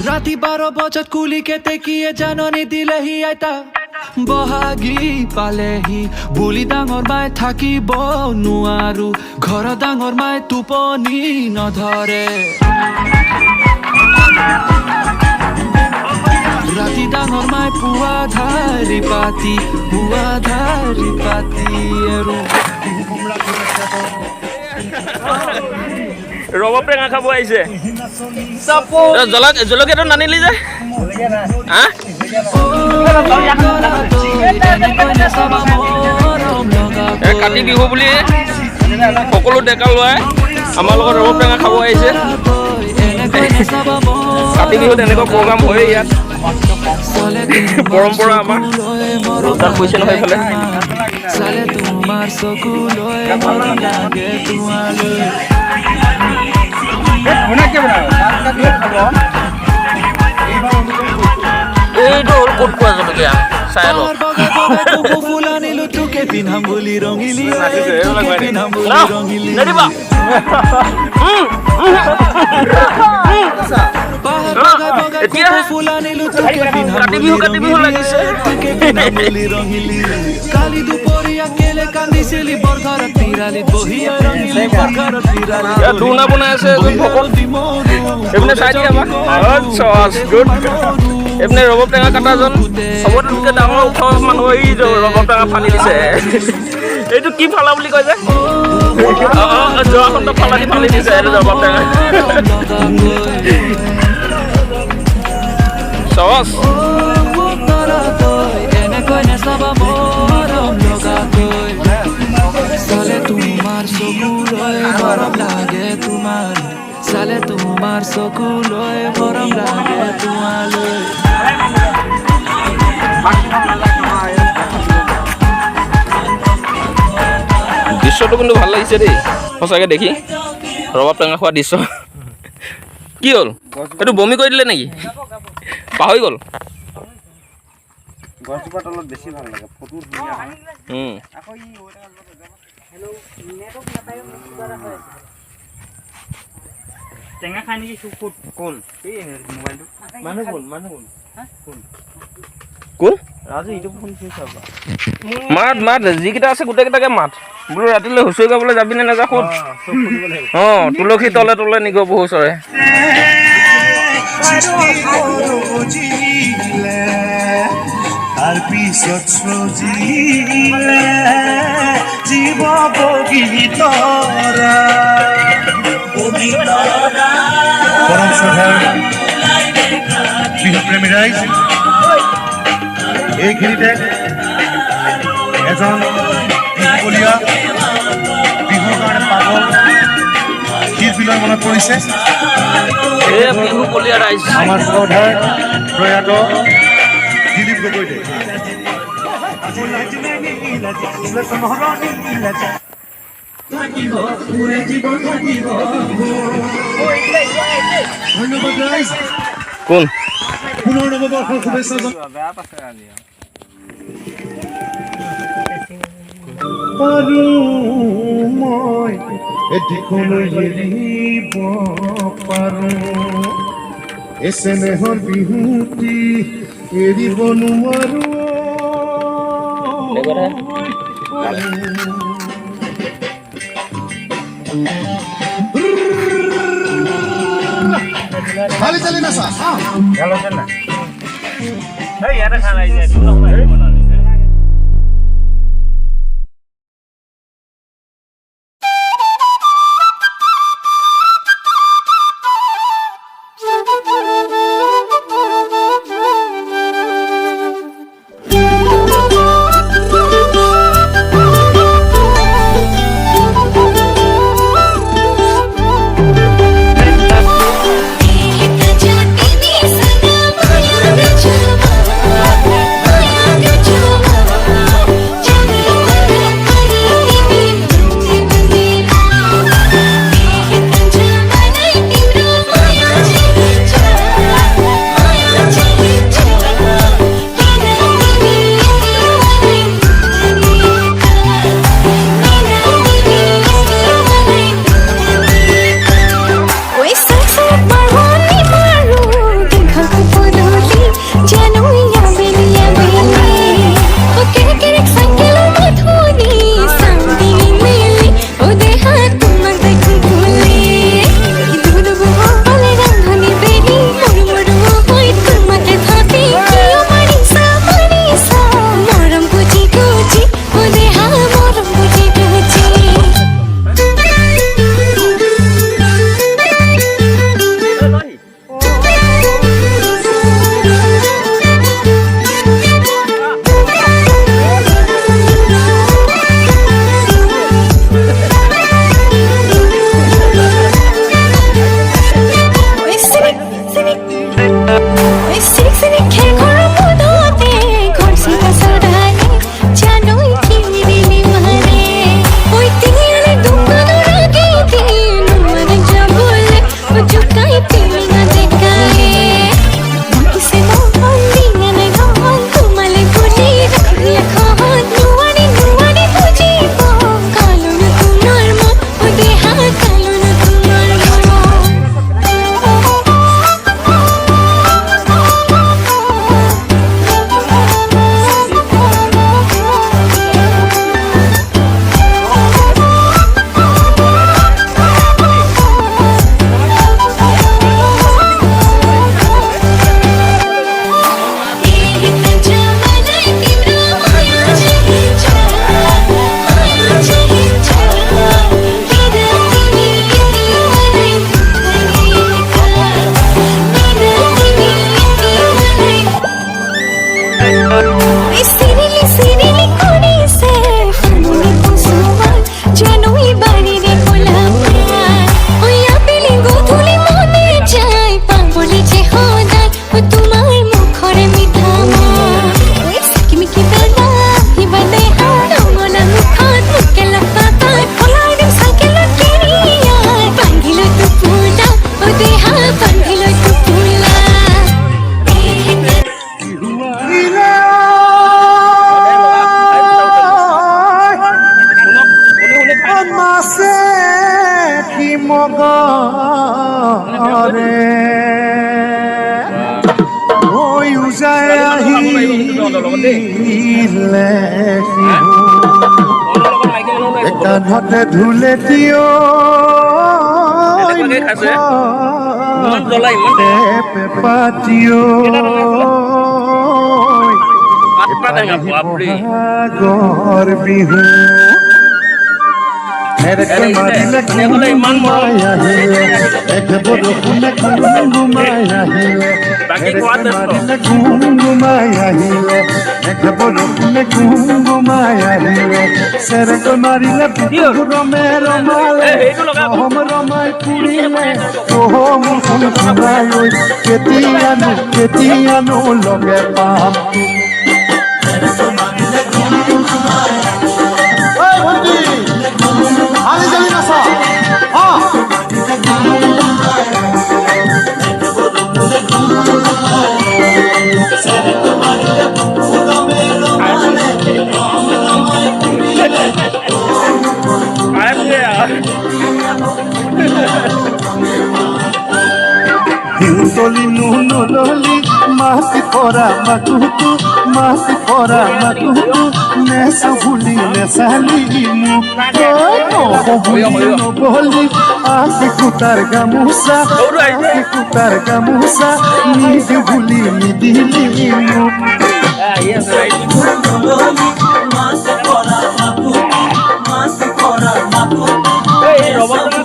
राति 12 बजत कुलिके तेकिए जाननी दिलेही आइता बहागी पालेही बुली डाঙर माय থাকিব নোৱাৰো ঘৰ ডাঙৰ মায় টোপনি নধৰে ৰাতি ডাঙৰ মায় পুৱা ধাৰি পাতি আৰু ৰব টেঙা খাব আহিছে জলকীয়াটো নানিলি যে হা কাতি বিহু বুলি সকলো ডেকা ল'ৰাই আমাৰ লগত ৰব টেঙা খাব আহিছে কাতি বিহুত এনেকুৱা প্ৰগ্ৰাম হয় ইয়াত পৰম্পৰা আমাৰ তাত কৈছে নহয় এইফালে এইটো হ'ল ক'ত পোৱা জলকীয়া চাই লওঁ কাতি বিহু লাগিছে কালি দুপৰীয়া কেলে কান্দিছিলি বৰঘৰত পিৰালিত বহি ধুনা বনাই আছে এইপিনে চাই দিয়া এইপিনে ৰব টেঙা কাটাজন চবতকৈ ডাঙৰ ওখ মানুহ এই ৰব টেঙা ফালি দিছে এইটো কি ফালা বুলি কয় যে যোৱাখনটো ফালা দি ফালি দিছে এইটো ৰব টেঙা চচ চালে তোমাৰ চকুলৈ মৰম লাগে তোমালৈ দৃশ্যটো কিন্তু ভাল লাগিছে দেই সঁচাকৈ দেখি ৰবাব টেঙা খোৱা দৃশ্য কি হ'ল এইটো বমি কৰি দিলে নেকি পাহৰি গ'ল গছজোপাৰ তলত বেছি ভাল লাগে ফটো ধুনীয়া হয় আকৌ ই হেল্ল' নেটৱৰ্ক নাপায় টেঙা খাই নেকি ফুট কোন এই মোবাইলটো মানুহ কোন কোন ৰাজু ইটো ফোন কি চাবা মাত যিকেইটা আছে গোটেইকেইটাকে মাত বোলো ৰাতিলৈ হুঁচৰি গাবলৈ যাবি নে নাযা ক'ত অঁ তুলসী তলে তলে নিগো বহু চৰে আৰ পিছত সজিলে জীব বগিতৰা পৰম শ্ৰদ্ধাৰ বিহুপ্ৰেমী ৰাইজ এইখিনিতে এজন বিহুকলীয়া বিহুৰ কাৰণে পাগল শিল্পীলৈ মনত পৰিছে আমাৰ শ্ৰদ্ধাৰ প্ৰয়াত দিলীপ গগৈদে কোন পুনৰ নৱবৰ্ষৰ শুভেচ্ছা বেয়া পাইছে আজি পাৰো মই এদিকলৈ এৰিব পাৰো এচেনেহৰ বিহুটি এৰিব নোৱাৰো খালি চালি নাচা ইয়াতে খানা আহিছে Thank you. বগৰে ঐ উজাই আহিলে কাণতে ধুলে দিয় পাতিয় বহাগৰ বিহু মাৰিলে ঘুমাই আহিলে বৰষুণে ঘুমাই আহিলে মাৰিলে ঘুমাই আহিলে বৰষুণে ঘুমাই আহিলে চেৰেকৈ মাৰিলে ৰমে ৰমালে অহম ৰমাই ফুৰিলে অহম ঘূৰাই কেতিয়ানো লগে পাম Toli nuno loli masti pora makutu nesa huli nesa limu no boli aki kutar gamusa nidi huli nidi limu yes right masti pora makutu hey robot ka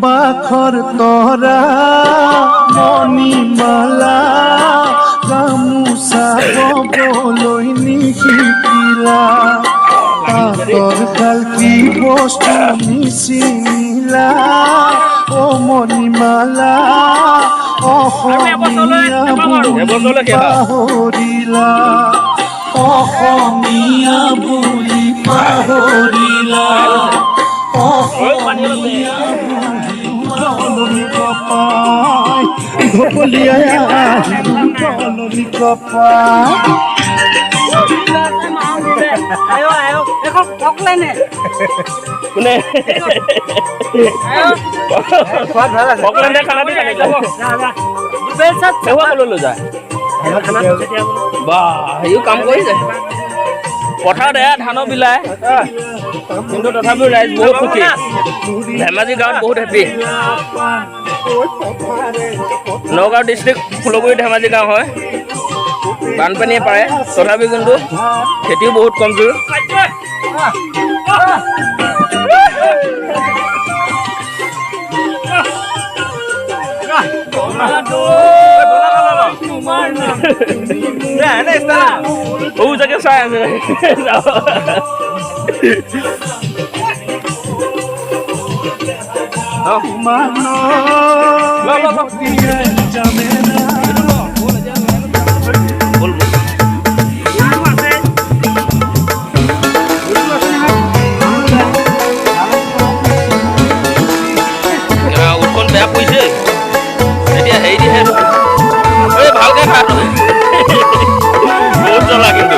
বাখৰ তৰা মণিমালা গামোচা ববলৈ নিশিকিলা তাঁতৰ শাল কি বস্তু নিচিলা অ মণিমালা অসমীয়া বুলি পাহৰিলা জলনি কপাই ধপলিয়াই জলনি কপাই কোনে খানা দি লৈ যায় বাহ সিও কাম কৰিছে পথাৰত এয়া ধানৰ বিলাই কিন্তু তথাপিও ৰাইজ বহুত সুখী ধেমাজি গাঁৱত বহুত হেপী নগাঁও ডিষ্ট্ৰিক্ট ফুলগুৰি ধেমাজি গাঁও হয় বানপানীয়ে পাৰে তথাপিও কিন্তু খেতিও বহুত কমজোৰ জাগে চাই আছে উৎকণ বেয়া পৰিছে এতিয়া হেৰি দিহে এই ভালকে খা তই বহুত জ্বলা কিন্তু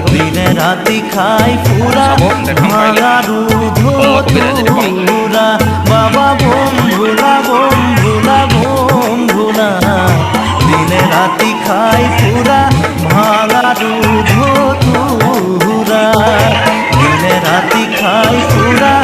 দিনে ৰাতি খাই ফুৰা বাবা বন্ধুৰা দিনে ৰাতি খাই ফুৰা ভাঙা দুধ তুৰা দিনে ৰাতি খাই ফুৰা